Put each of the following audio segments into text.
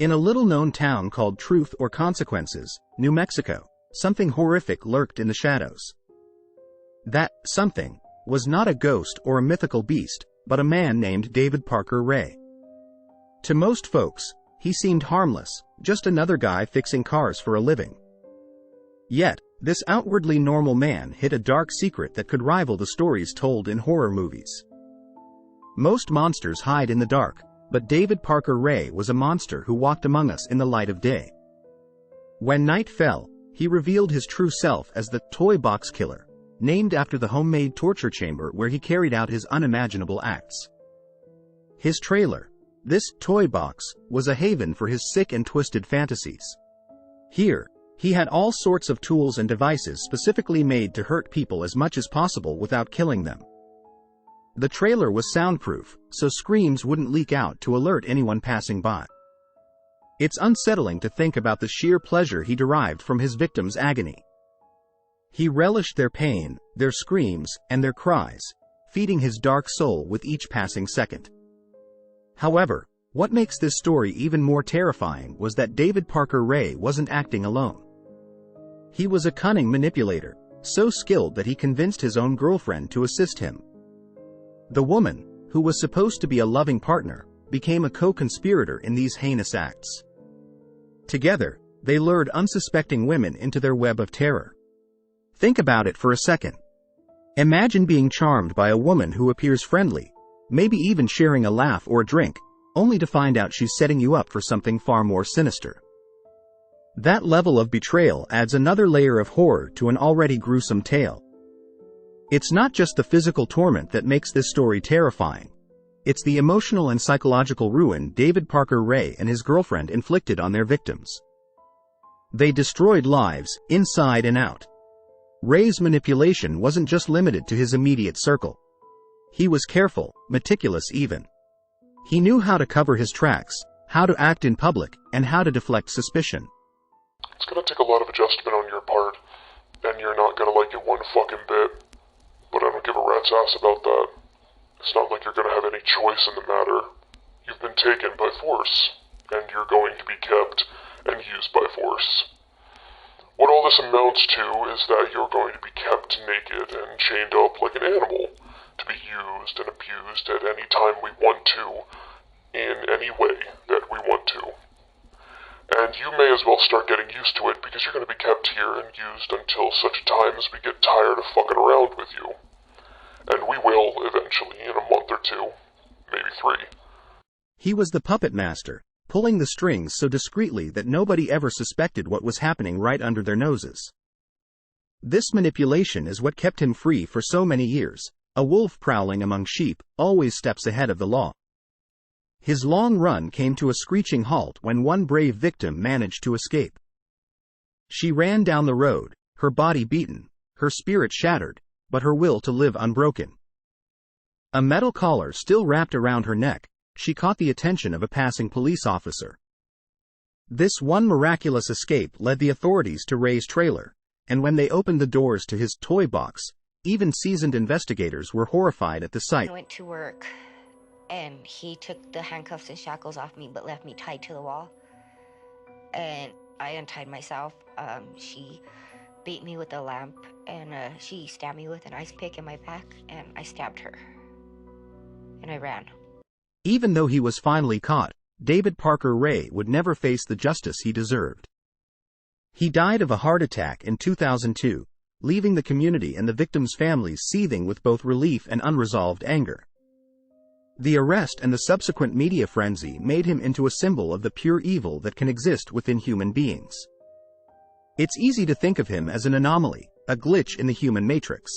In a little-known town called Truth or Consequences, New Mexico, something horrific lurked in the shadows. That something was not a ghost or a mythical beast, but a man named David Parker Ray. To most folks, he seemed harmless, just another guy fixing cars for a living. Yet, this outwardly normal man hid a dark secret that could rival the stories told in horror movies. Most monsters hide in the dark, but David Parker Ray was a monster who walked among us in the light of day. When night fell, he revealed his true self as the Toy Box Killer, named after the homemade torture chamber where he carried out his unimaginable acts. His trailer, this toy box, was a haven for his sick and twisted fantasies. Here, he had all sorts of tools and devices specifically made to hurt people as much as possible without killing them. The trailer was soundproof, so screams wouldn't leak out to alert anyone passing by. It's unsettling to think about the sheer pleasure he derived from his victims' agony. He relished their pain, their screams, and their cries, feeding his dark soul with each passing second. However, what makes this story even more terrifying was that David Parker Ray wasn't acting alone. He was a cunning manipulator, so skilled that he convinced his own girlfriend to assist him. The woman, who was supposed to be a loving partner, became a co-conspirator in these heinous acts. Together, they lured unsuspecting women into their web of terror. Think about it for a second. Imagine being charmed by a woman who appears friendly, maybe even sharing a laugh or a drink, only to find out she's setting you up for something far more sinister. That level of betrayal adds another layer of horror to an already gruesome tale. It's not just the physical torment that makes this story terrifying. It's the emotional and psychological ruin David Parker Ray and his girlfriend inflicted on their victims. They destroyed lives, inside and out. Ray's manipulation wasn't just limited to his immediate circle. He was careful, meticulous even. He knew how to cover his tracks, how to act in public, and how to deflect suspicion. It's gonna take a lot of adjustment on your part, and you're not gonna like it one fucking bit. But I don't give a rat's ass about that. It's not like you're gonna have any choice in the matter. You've been taken by force, and you're going to be kept and used by force. What all this amounts to is that you're going to be kept naked and chained up like an animal, to be used and abused at any time we want to, in any way that we want to. And you may as well start getting used to it, because you're going to be kept here and used until such time as we get tired of fucking around with you. And we will, eventually, in a month or two, maybe 3. He was the puppet master, pulling the strings so discreetly that nobody ever suspected what was happening right under their noses. This manipulation is what kept him free for so many years. A wolf prowling among sheep always steps ahead of the law. His long run came to a screeching halt when one brave victim managed to escape. She ran down the road, her body beaten, her spirit shattered, but her will to live unbroken. A metal collar still wrapped around her neck, she caught the attention of a passing police officer. This one miraculous escape led the authorities to Ray's trailer, and when they opened the doors to his toy box, even seasoned investigators were horrified at the sight. I went to work, and he took the handcuffs and shackles off me, but left me tied to the wall. And I untied myself. She beat me with a lamp, and she stabbed me with an ice pick in my back, and I stabbed her. And I ran. Even though he was finally caught, David Parker Ray would never face the justice he deserved. He died of a heart attack in 2002, leaving the community and the victims' families seething with both relief and unresolved anger. The arrest and the subsequent media frenzy made him into a symbol of the pure evil that can exist within human beings. It's easy to think of him as an anomaly, a glitch in the human matrix.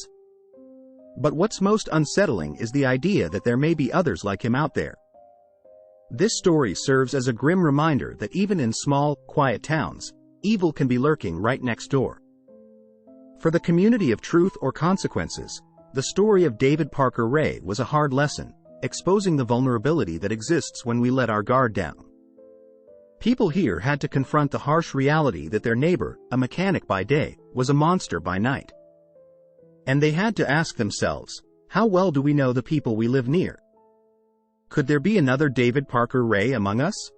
But what's most unsettling is the idea that there may be others like him out there. This story serves as a grim reminder that even in small, quiet towns, evil can be lurking right next door. For the community of Truth or Consequences, the story of David Parker Ray was a hard lesson, exposing the vulnerability that exists when we let our guard down. People here had to confront the harsh reality that their neighbor, a mechanic by day, was a monster by night. And they had to ask themselves, how well do we know the people we live near? Could there be another David Parker Ray among us?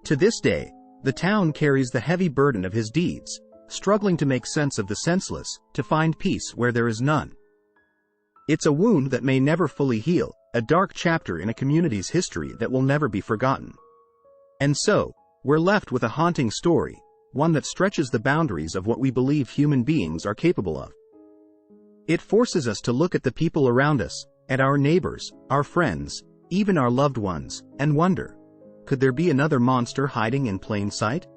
To this day, the town carries the heavy burden of his deeds, struggling to make sense of the senseless, to find peace where there is none. It's a wound that may never fully heal, a dark chapter in a community's history that will never be forgotten. And so, we're left with a haunting story, one that stretches the boundaries of what we believe human beings are capable of. It forces us to look at the people around us, at our neighbors, our friends, even our loved ones, and wonder, could there be another monster hiding in plain sight?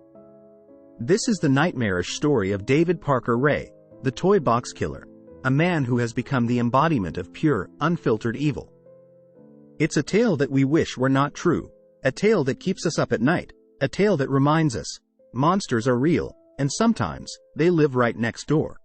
This is the nightmarish story of David Parker Ray, the toy box killer, a man who has become the embodiment of pure, unfiltered evil. It's a tale that we wish were not true, a tale that keeps us up at night, a tale that reminds us, monsters are real, and sometimes, they live right next door.